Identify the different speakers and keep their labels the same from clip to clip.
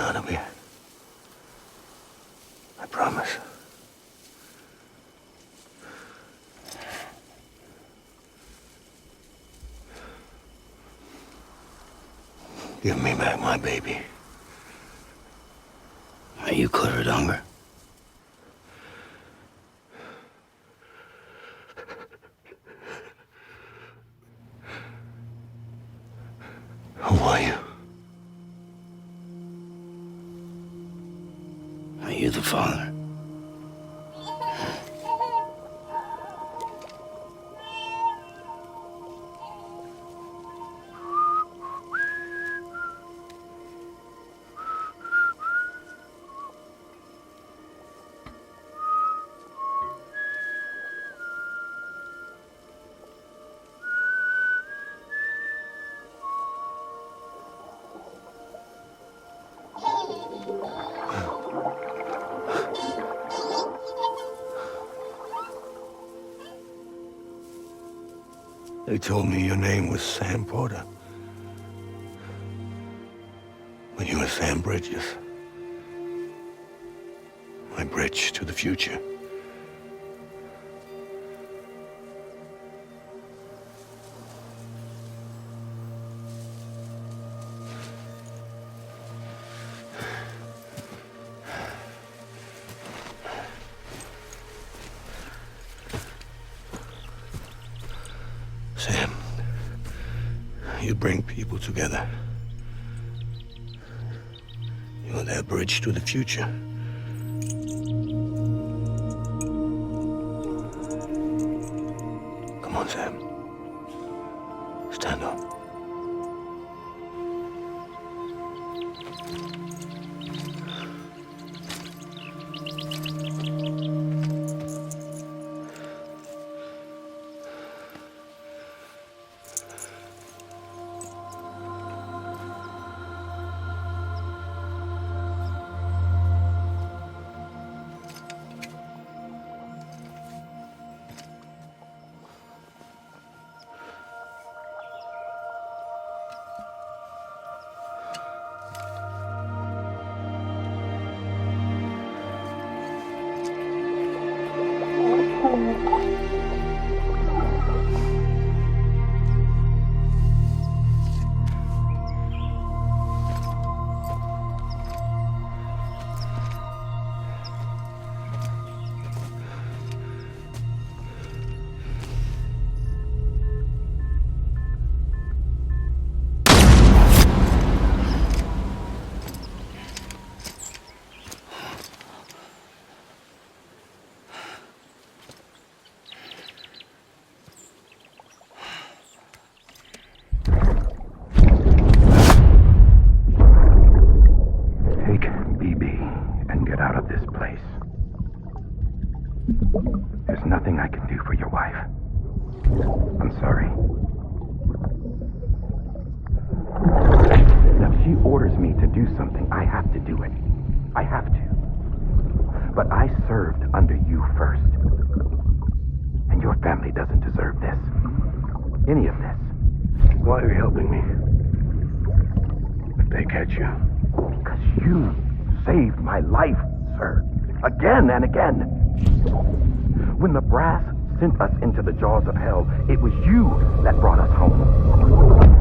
Speaker 1: out of here. I promise. Give me back my baby.
Speaker 2: Are you clear of hunger?
Speaker 1: Who are you?
Speaker 2: Are you the father?
Speaker 1: They told me your name was Sam Porter. But you were Sam Bridges. My bridge to the future. Sam, you bring people together. You're their bridge to the future. Come on, Sam. Stand up.
Speaker 3: There's nothing I can do for your wife. I'm sorry. Now, if she orders me to do something, I have to do it. I have to. But I served under you first. And your family doesn't deserve this. Any of this.
Speaker 1: Why are you helping me? If they catch you.
Speaker 3: Because you saved my life, sir. Again and again. When the brass sent us into the jaws of hell, it was you that brought us home.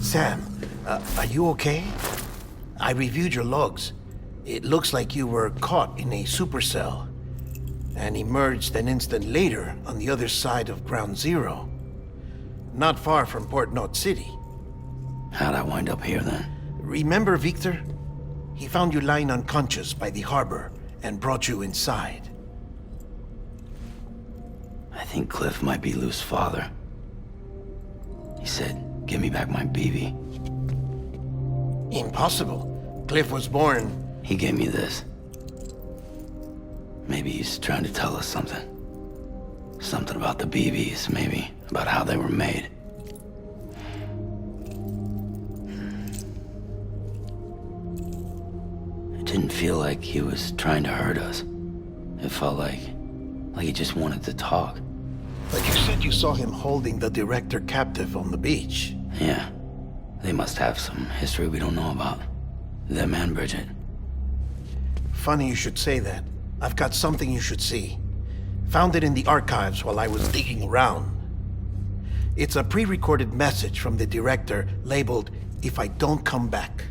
Speaker 4: Sam, are you okay? I reviewed your logs. It looks like you were caught in a supercell and emerged an instant later on the other side of Ground Zero. Not far from Port Knot City.
Speaker 2: How'd I wind up here then?
Speaker 4: Remember Victor? He found you lying unconscious by the harbor and brought you inside.
Speaker 2: I think Cliff might be Lou's father. He said, give me back my BB.
Speaker 4: Impossible. Cliff was born...
Speaker 2: He gave me this. Maybe he's trying to tell us something. Something about the BBs, maybe. About how they were made. It didn't feel like he was trying to hurt us. It felt like he just wanted to talk.
Speaker 4: But you said you saw him holding the director captive on the beach.
Speaker 2: Yeah. They must have some history we don't know about. Them and Bridget.
Speaker 4: Funny you should say that. I've got something you should see. Found it in the archives while I was digging around. It's a pre-recorded message from the director labeled, "If I don't come back."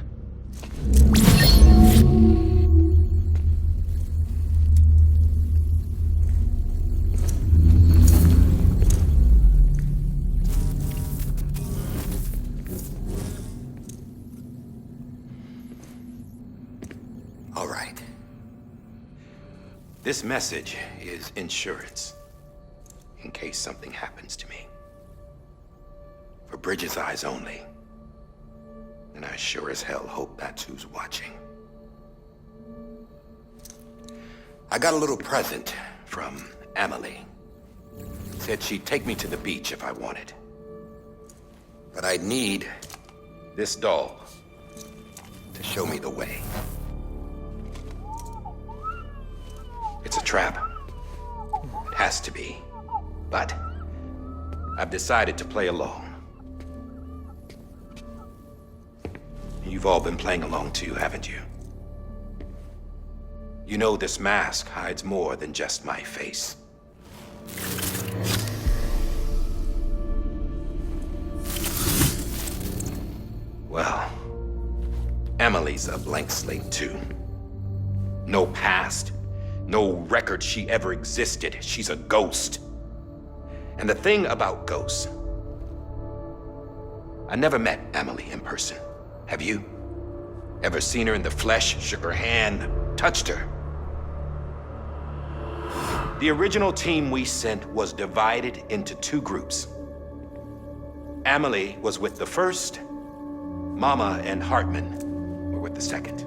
Speaker 5: All right. This message is insurance, in case something happens to me. For Bridget's eyes only. And I sure as hell hope that's who's watching. I got a little present from Emily. Said she'd take me to the beach if I wanted. But I'd need this doll to show me the way. It's a trap. It has to be. But I've decided to play along. You've all been playing along too, haven't you? You know this mask hides more than just my face. Well, Emily's a blank slate too. No past. No record she ever existed. She's a ghost. And the thing about ghosts, I never met Emily in person. Have you? Ever seen her in the flesh, shook her hand, touched her? The original team we sent was divided into two groups. Emily was with the first. Mama and Hartman were with the second.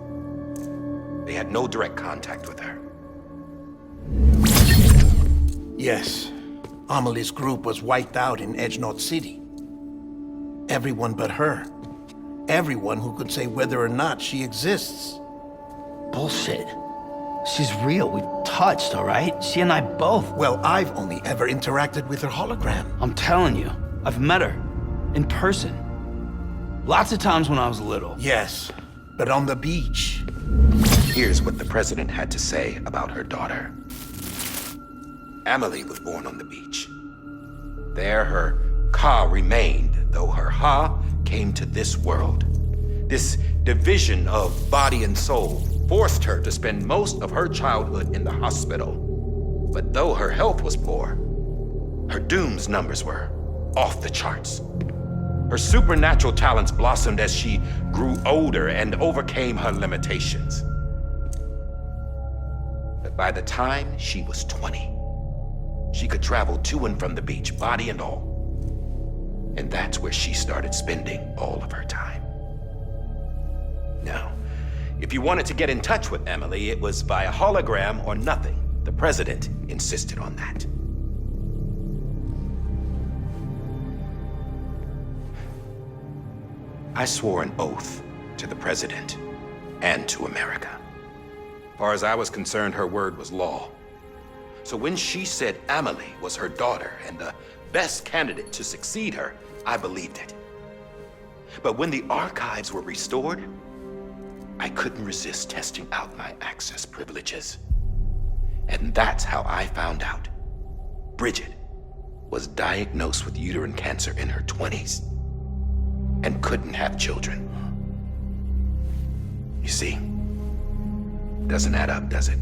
Speaker 5: They had no direct contact with her.
Speaker 4: Yes. Amelie's group was wiped out in Edge Knot City. Everyone but her. Everyone who could say whether or not she exists.
Speaker 2: Bullshit. She's real. We've touched, all right? She and I both.
Speaker 4: Well, I've only ever interacted with her hologram.
Speaker 2: I'm telling you, I've met her. In person. Lots of times when I was little.
Speaker 4: Yes, but on the beach.
Speaker 5: Here's what the president had to say about her daughter. Emily was born on the beach. There her Ka remained, though her Ha came to this world. This division of body and soul forced her to spend most of her childhood in the hospital. But though her health was poor, her Doom's numbers were off the charts. Her supernatural talents blossomed as she grew older and overcame her limitations. But by the time she was 20, she could travel to and from the beach, body and all. And that's where she started spending all of her time. Now, if you wanted to get in touch with Emily, it was via hologram or nothing. The president insisted on that. I swore an oath to the president and to America. As far as I was concerned, her word was law. So when she said Emily was her daughter and the best candidate to succeed her, I believed it. But when the archives were restored, I couldn't resist testing out my access privileges. And that's how I found out Bridget was diagnosed with uterine cancer in her 20s. and couldn't have children. You see, doesn't add up, does it?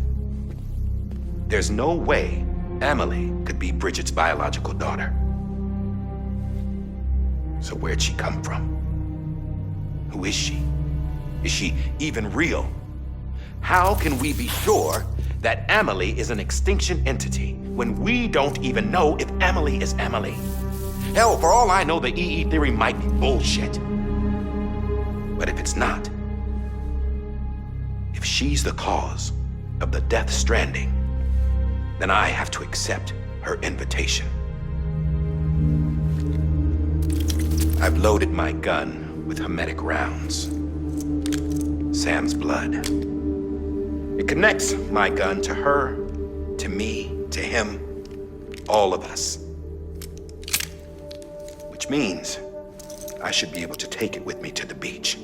Speaker 5: There's no way Emily could be Bridget's biological daughter. So where'd she come from? Who is she? Is she even real? How can we be sure that Emily is an extinction entity when we don't even know if Emily is Emily? Hell, for all I know, the EE theory might be bullshit. But if it's not, if she's the cause of the death stranding, then I have to accept her invitation. I've loaded my gun with hermetic rounds. Sam's blood. It connects my gun to her, to me, to him, all of us. Which means I should be able to take it with me to the beach.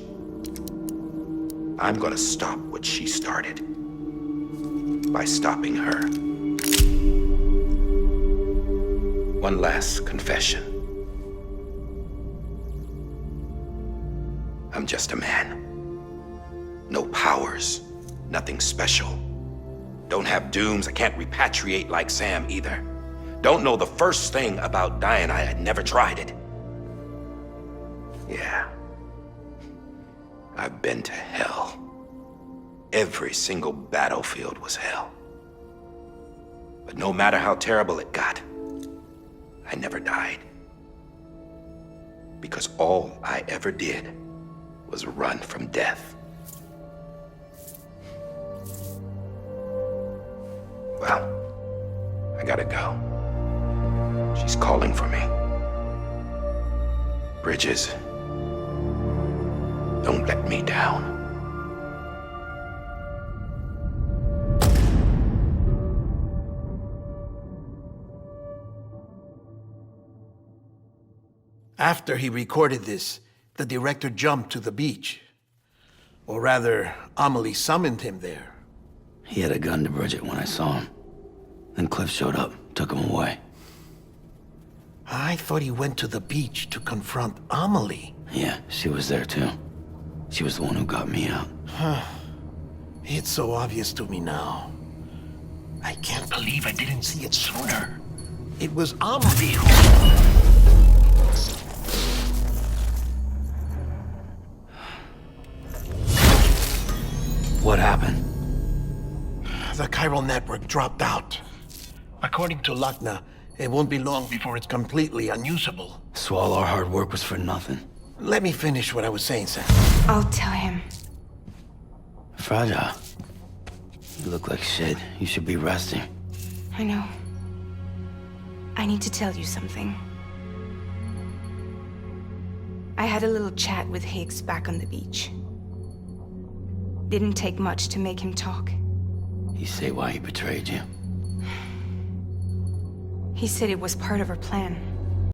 Speaker 5: I'm gonna stop what she started by stopping her. One last confession. I'm just a man. No powers, nothing special. Don't have dooms, I can't repatriate like Sam either. Don't know the first thing about dying, I had never tried it. Yeah. I've been to hell. Every single battlefield was hell. But no matter how terrible it got, I never died. Because all I ever did was run from death. Well, I gotta go. She's calling for me. Bridges, don't let me down.
Speaker 4: After he recorded this, the director jumped to the beach. Or rather, Amelie summoned him there.
Speaker 2: He had a gun to Bridget when I saw him. Then Cliff showed up, took him away.
Speaker 4: I thought he went to the beach to confront Amelie.
Speaker 2: Yeah, she was there too. She was the one who got me out.
Speaker 4: It's so obvious to me now. I can't believe I didn't see it sooner. It was Amelie who...
Speaker 2: What happened?
Speaker 4: The chiral network dropped out. According to Lachna, it won't be long before it's completely unusable.
Speaker 2: So all our hard work was for nothing.
Speaker 4: Let me finish what I was saying, Sam.
Speaker 6: I'll tell him.
Speaker 2: Fragile. You look like shit. You should be resting.
Speaker 6: I know. I need to tell you something. I had a little chat with Higgs back on the beach. Didn't take much to make him talk.
Speaker 2: You say why he betrayed you?
Speaker 6: He said it was part of our plan.